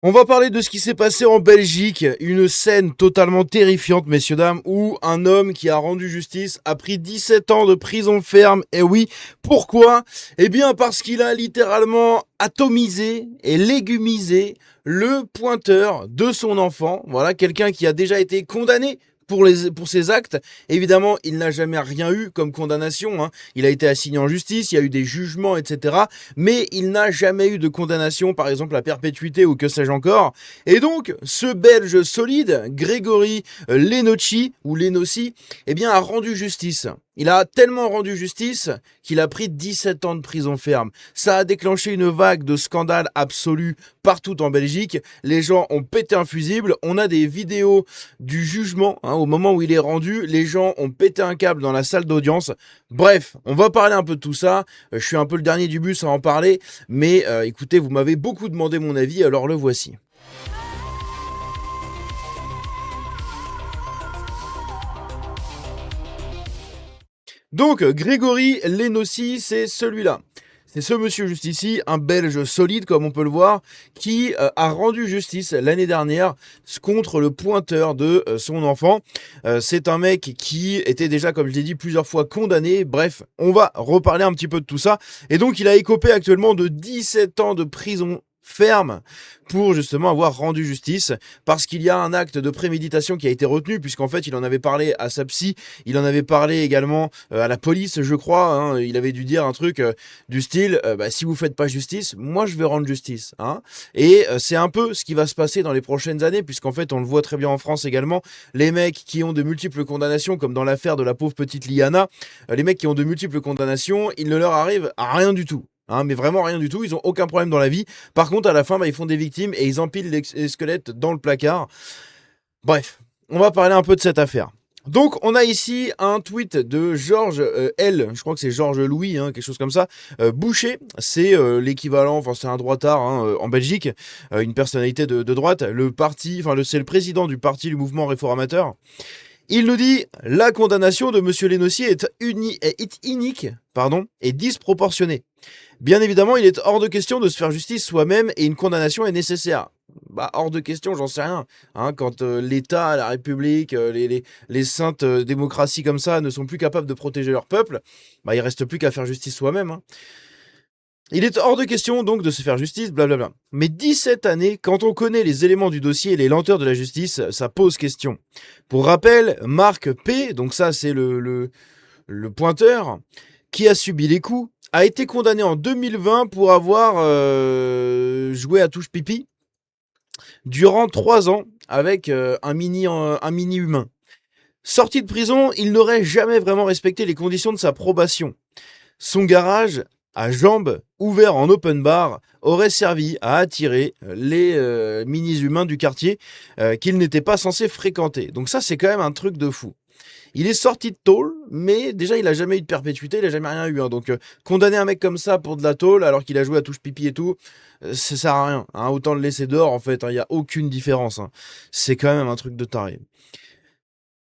On va parler de ce qui s'est passé en Belgique, une scène totalement terrifiante, messieurs, dames, où un homme qui a rendu justice a pris 17 ans de prison ferme. Et oui, pourquoi? Eh bien parce qu'il a littéralement atomisé et légumisé le pointeur de son enfant. Voilà, quelqu'un qui a déjà été condamné pour ses actes. Évidemment, il n'a jamais rien eu comme condamnation, hein. Il a été assigné en justice, il y a eu des jugements, etc. Mais il n'a jamais eu de condamnation, par exemple à perpétuité ou que sais-je encore. Et donc, ce Belge solide, Grégory Lenocci, ou Lenossi, eh bien, a rendu justice. Il a tellement rendu justice qu'il a pris 17 ans de prison ferme. Ça a déclenché une vague de scandales absolus partout en Belgique. Les gens ont pété un fusible. On a des vidéos du jugement, hein, au moment où il est rendu. Les gens ont pété un câble dans la salle d'audience. Bref, on va parler un peu de tout ça. Je suis un peu le dernier du bus à en parler. Mais écoutez, vous m'avez beaucoup demandé mon avis, alors le voici. Donc, Grégory Lenossi, c'est celui-là. C'est ce monsieur juste ici, un Belge solide comme on peut le voir, qui a rendu justice l'année dernière contre le pointeur de son enfant. C'est un mec qui était déjà, comme je l'ai dit, plusieurs fois condamné. Bref, on va reparler un petit peu de tout ça. Et donc, il a écopé actuellement de 17 ans de prison ferme pour justement avoir rendu justice, parce qu'il y a un acte de préméditation qui a été retenu, puisqu'en fait il en avait parlé à sa psy, il en avait parlé également à la police, je crois, hein. Il avait dû dire un truc du style bah, si vous faites pas justice, moi je vais rendre justice, hein. Et c'est un peu ce qui va se passer dans les prochaines années, puisqu'en fait on le voit très bien en France également, les mecs qui ont de multiples condamnations, comme dans l'affaire de la pauvre petite Liana, les mecs qui ont de multiples condamnations, il ne leur arrive à rien du tout. Hein, mais vraiment rien du tout, ils ont aucun problème dans la vie. Par contre, à la fin, bah, ils font des victimes et ils empilent les squelettes dans le placard. Bref, on va parler un peu de cette affaire. Donc, on a ici un tweet de Georges L, je crois que c'est Georges Louis, hein, quelque chose comme ça. Boucher, c'est l'équivalent, enfin c'est un droitard, hein, en Belgique, une personnalité de droite. Le parti, enfin c'est le président du parti du mouvement réformateur. Il nous dit la condamnation de Monsieur Lenossi est inique, et disproportionnée. Bien évidemment, il est hors de question de se faire justice soi-même et une condamnation est nécessaire. Bah, hors de question, j'en sais rien. Hein, quand l'État, la République, les saintes démocraties comme ça ne sont plus capables de protéger leur peuple, bah, il reste plus qu'à faire justice soi-même. Hein. Il est hors de question donc de se faire justice, blablabla. Mais 17 années, quand on connaît les éléments du dossier et les lenteurs de la justice, ça pose question. Pour rappel, Marc P, donc ça c'est le pointeur, qui a subi les coups, a été condamné en 2020 pour avoir joué à touche pipi durant 3 ans avec un mini humain. Sorti de prison, il n'aurait jamais vraiment respecté les conditions de sa probation. Son garage, à jambes, ouvert en open bar, aurait servi à attirer les mini-humains du quartier qu'il n'était pas censé fréquenter. Donc ça, c'est quand même un truc de fou. Il est sorti de tôle, mais déjà, il a jamais eu de perpétuité, il a jamais rien eu. Hein. Donc, condamner un mec comme ça pour de la tôle, alors qu'il a joué à touche pipi et tout, ça sert à rien. Hein. Autant le laisser dehors, en fait. Il n'y a aucune différence. Hein. C'est quand même un truc de taré.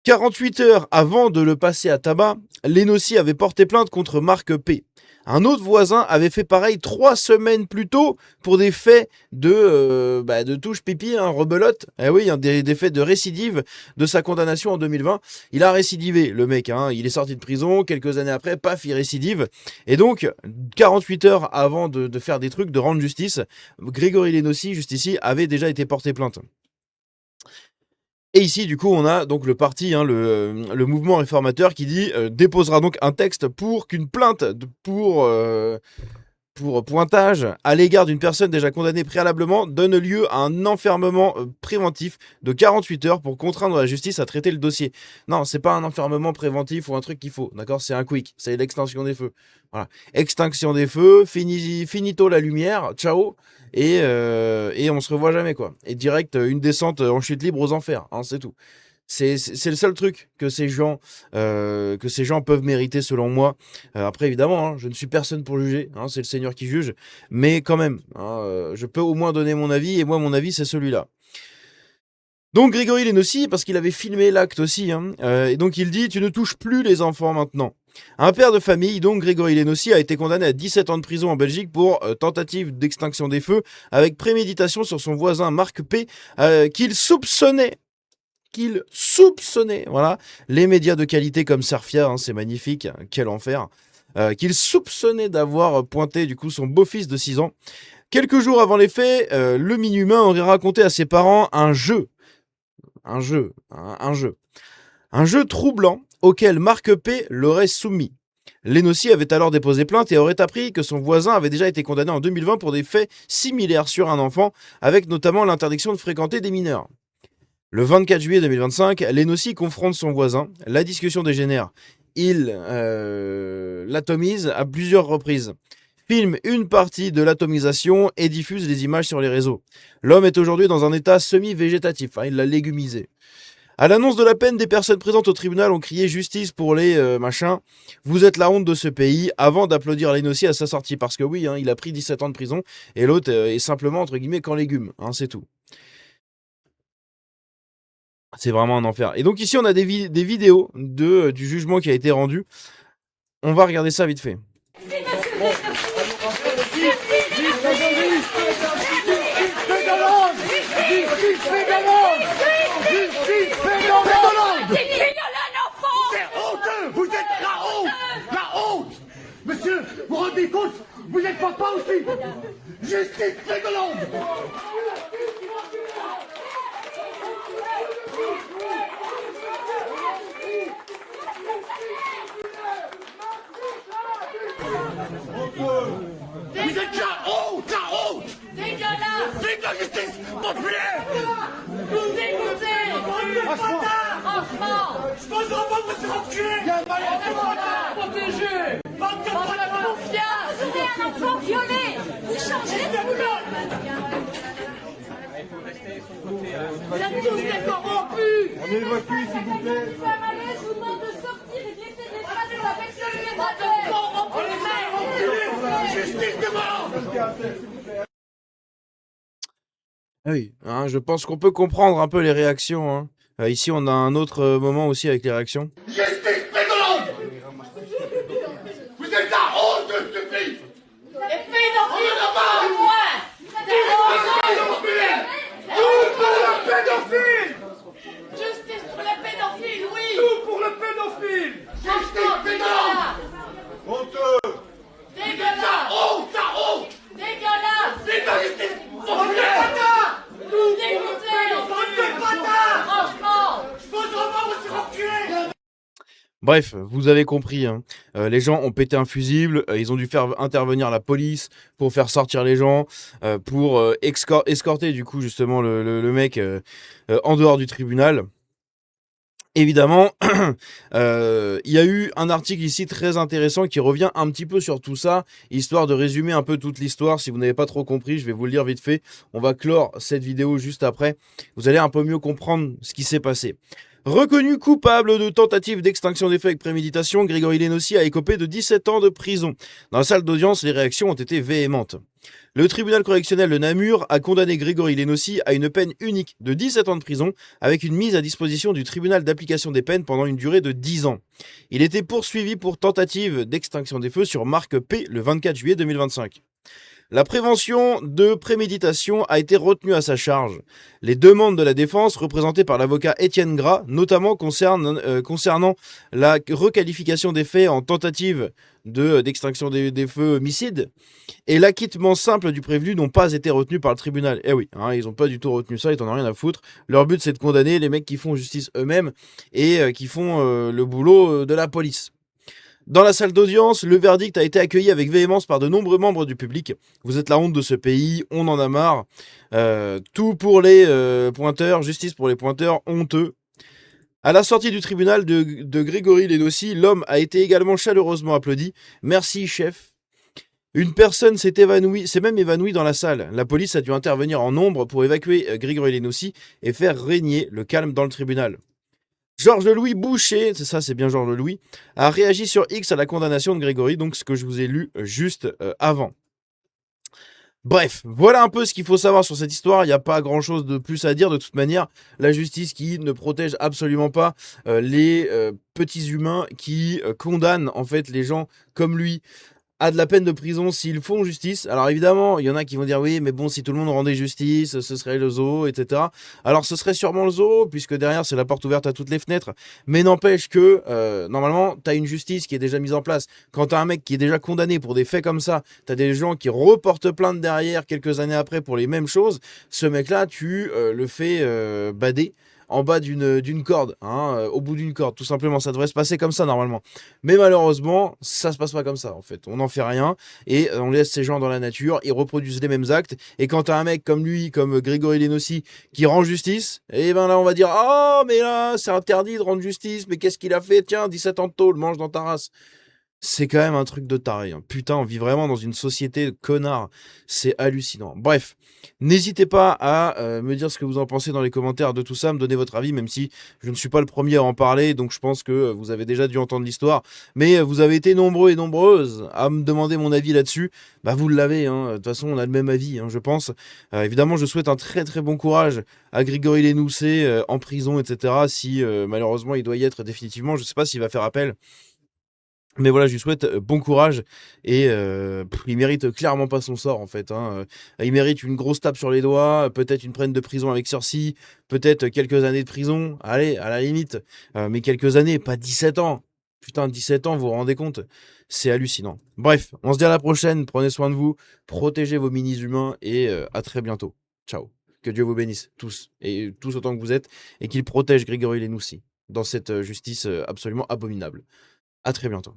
48 heures avant de le passer à tabac, Lenossi avait porté plainte contre Marc P. Un autre voisin avait fait pareil 3 semaines plus tôt pour des faits de touche pipi, hein, rebelote. Eh oui, hein, des faits de récidive de sa condamnation en 2020. Il a récidivé, le mec. Hein, il est sorti de prison, quelques années après, paf, il récidive. Et donc, 48 heures avant de faire des trucs, de rendre justice, Grégory Lenossi, juste ici, avait déjà été porté plainte. Et ici, du coup, on a donc le parti, hein, le mouvement réformateur qui dit déposera donc un texte pour qu'une plainte pour pointage à l'égard d'une personne déjà condamnée préalablement donne lieu à un enfermement préventif de 48 heures pour contraindre la justice à traiter le dossier. Non, c'est pas un enfermement préventif ou un truc qu'il faut, d'accord? C'est un quick, c'est l'extinction des feux. Voilà. Extinction des feux, finito la lumière, ciao, et on se revoit jamais, quoi. Et direct, une descente en chute libre aux enfers, hein, c'est tout. C'est le seul truc que ces gens peuvent mériter selon moi. Après évidemment, hein, je ne suis personne pour juger, hein, c'est le Seigneur qui juge, mais quand même, hein, je peux au moins donner mon avis, et moi mon avis c'est celui-là. Donc Grégory Lenossi, parce qu'il avait filmé l'acte aussi, hein, et donc il dit tu ne touches plus les enfants maintenant. Un père de famille, donc Grégory Lenossi, a été condamné à 17 ans de prison en Belgique pour tentative d'extinction des feux avec préméditation sur son voisin Marc P, qu'il soupçonnait, voilà, les médias de qualité comme Sarfia, hein, c'est magnifique, quel enfer, qu'il soupçonnait d'avoir pointé du coup son beau-fils de 6 ans. Quelques jours avant les faits, le mini-humain aurait raconté à ses parents un jeu troublant auquel Marc P l'aurait soumis. Lenossi avait alors déposé plainte et aurait appris que son voisin avait déjà été condamné en 2020 pour des faits similaires sur un enfant, avec notamment l'interdiction de fréquenter des mineurs. Le 24 juillet 2025, Lenossi confronte son voisin, la discussion dégénère. Il l'atomise à plusieurs reprises, filme une partie de l'atomisation et diffuse les images sur les réseaux. L'homme est aujourd'hui dans un état semi-végétatif, hein, il l'a légumisé. À l'annonce de la peine, des personnes présentes au tribunal ont crié justice pour les machins. Vous êtes la honte de ce pays, avant d'applaudir Lenossi à sa sortie. Parce que oui, hein, il a pris 17 ans de prison et l'autre est simplement, entre guillemets, qu'en légumes. Hein, c'est tout. C'est vraiment un enfer. Et donc ici, on a des vidéos du jugement qui a été rendu. On va regarder ça vite fait. Vous êtes la honte! La honte! Monsieur, vous vous rendez compte? Vous êtes papa aussi! Justice Fégoland! Vous êtes la honte! La honte! Dégueulasse! Vive la justice populaire! Vous dégoûtez! Franchement! Je pense qu'on va vous faire enculer! Protégé! Manque de confiance! Vous êtes un enfant violé! Vous changez de boulot! Vous êtes tous des corrompus! On évacue, s'il vous plaît! Je vous demande de sortir et de laisser de l'espace pour la personne qui est de corrompus les mains! Justice demande! Oui, hein, je pense qu'on peut comprendre un peu les réactions. Hein. Ici, on a un autre moment aussi avec les réactions. Justice Fégoland! Vous êtes la honte de ce pays! Les pédophiles au moins! Tout pour le pédophile! Justice pour les pédophiles, oui! Tout pour le pédophile! Justice Fégoland! Honteux! Dégueulasse! Honte! La honte! Dégueulasse! Vive la justice populaire! Tout dégoûté! Franchement! Je pense qu'on va vous faire enculer! Bref, vous avez compris. Hein. Les gens ont pété un fusible, ils ont dû faire intervenir la police pour faire sortir les gens, pour escorter du coup justement le mec en dehors du tribunal. Évidemment, il y a eu un article ici très intéressant qui revient un petit peu sur tout ça, histoire de résumer un peu toute l'histoire. Si vous n'avez pas trop compris, je vais vous le dire vite fait. On va clore cette vidéo juste après. Vous allez un peu mieux comprendre ce qui s'est passé. Reconnu coupable de tentative d'extinction des feux avec préméditation, Grégory Lenossi a écopé de 17 ans de prison. Dans la salle d'audience, les réactions ont été véhémentes. Le tribunal correctionnel de Namur a condamné Grégory Lenossi à une peine unique de 17 ans de prison avec une mise à disposition du tribunal d'application des peines pendant une durée de 10 ans. Il était poursuivi pour tentative d'extinction des feux sur Marc P le 24 juillet 2025. La prévention de préméditation a été retenue à sa charge. Les demandes de la défense, représentées par l'avocat Étienne Gras, notamment concernant la requalification des faits en tentative d'extinction des feux homicide, et l'acquittement simple du prévenu n'ont pas été retenus par le tribunal. Eh oui, hein, ils n'ont pas du tout retenu ça, ils n'en ont rien à foutre. Leur but, c'est de condamner les mecs qui font justice eux-mêmes et qui font le boulot de la police. Dans la salle d'audience, le verdict a été accueilli avec véhémence par de nombreux membres du public. Vous êtes la honte de ce pays, on en a marre. Tout pour les pointeurs, justice pour les pointeurs, honteux. À la sortie du tribunal de Grégory Lenossi, l'homme a été également chaleureusement applaudi. Merci, chef. Une personne s'est même évanouie dans la salle. La police a dû intervenir en nombre pour évacuer Grégory Lenossi et faire régner le calme dans le tribunal. Georges-Louis Boucher, c'est ça, c'est bien Georges-Louis, a réagi sur X à la condamnation de Grégory, donc ce que je vous ai lu juste avant. Bref, voilà un peu ce qu'il faut savoir sur cette histoire. Il n'y a pas grand-chose de plus à dire de toute manière. La justice qui ne protège absolument pas les petits humains, qui condamnent en fait les gens comme lui à de la peine de prison s'ils font justice. Alors évidemment, il y en a qui vont dire oui, mais bon, si tout le monde rendait justice, ce serait le zoo, etc. Alors ce serait sûrement le zoo, puisque derrière c'est la porte ouverte à toutes les fenêtres. Mais n'empêche que normalement, t'as une justice qui est déjà mise en place. Quand t'as un mec qui est déjà condamné pour des faits comme ça, t'as des gens qui reportent plainte derrière quelques années après pour les mêmes choses. Ce mec-là, tu le fais bader en bas d'une corde, hein, au bout d'une corde, tout simplement. Ça devrait se passer comme ça normalement. Mais malheureusement, ça se passe pas comme ça en fait. On n'en fait rien et on laisse ces gens dans la nature, ils reproduisent les mêmes actes. Et quand t'as un mec comme lui, comme Grégory Lenossi, qui rend justice, et ben là on va dire ah mais là c'est interdit de rendre justice, mais qu'est-ce qu'il a fait? Tiens, 17 ans de tôle, mange dans ta race. C'est quand même un truc de taré, hein. Putain, on vit vraiment dans une société de connards. C'est hallucinant. Bref, n'hésitez pas à me dire ce que vous en pensez dans les commentaires de tout ça, me donner votre avis, même si je ne suis pas le premier à en parler, donc je pense que vous avez déjà dû entendre l'histoire. Mais vous avez été nombreux et nombreuses à me demander mon avis là-dessus. Bah vous l'avez, hein. De toute façon, on a le même avis, hein, je pense. Évidemment, je souhaite un très très bon courage à Grégory Lénousset en prison, etc. Si malheureusement il doit y être définitivement. Je sais pas s'il va faire appel. Mais voilà, je lui souhaite bon courage et il mérite clairement pas son sort en fait, hein. Il mérite une grosse tape sur les doigts, peut-être une peine de prison avec sursis, peut-être quelques années de prison, allez, à la limite, mais quelques années, pas 17 ans. Putain, 17 ans, vous vous rendez compte? C'est hallucinant. Bref, on se dit à la prochaine, prenez soin de vous, protégez vos mini-humains et à très bientôt. Ciao. Que Dieu vous bénisse, tous, et tous autant que vous êtes, et qu'il protège Grégory Lénoussi dans cette justice absolument abominable. À très bientôt.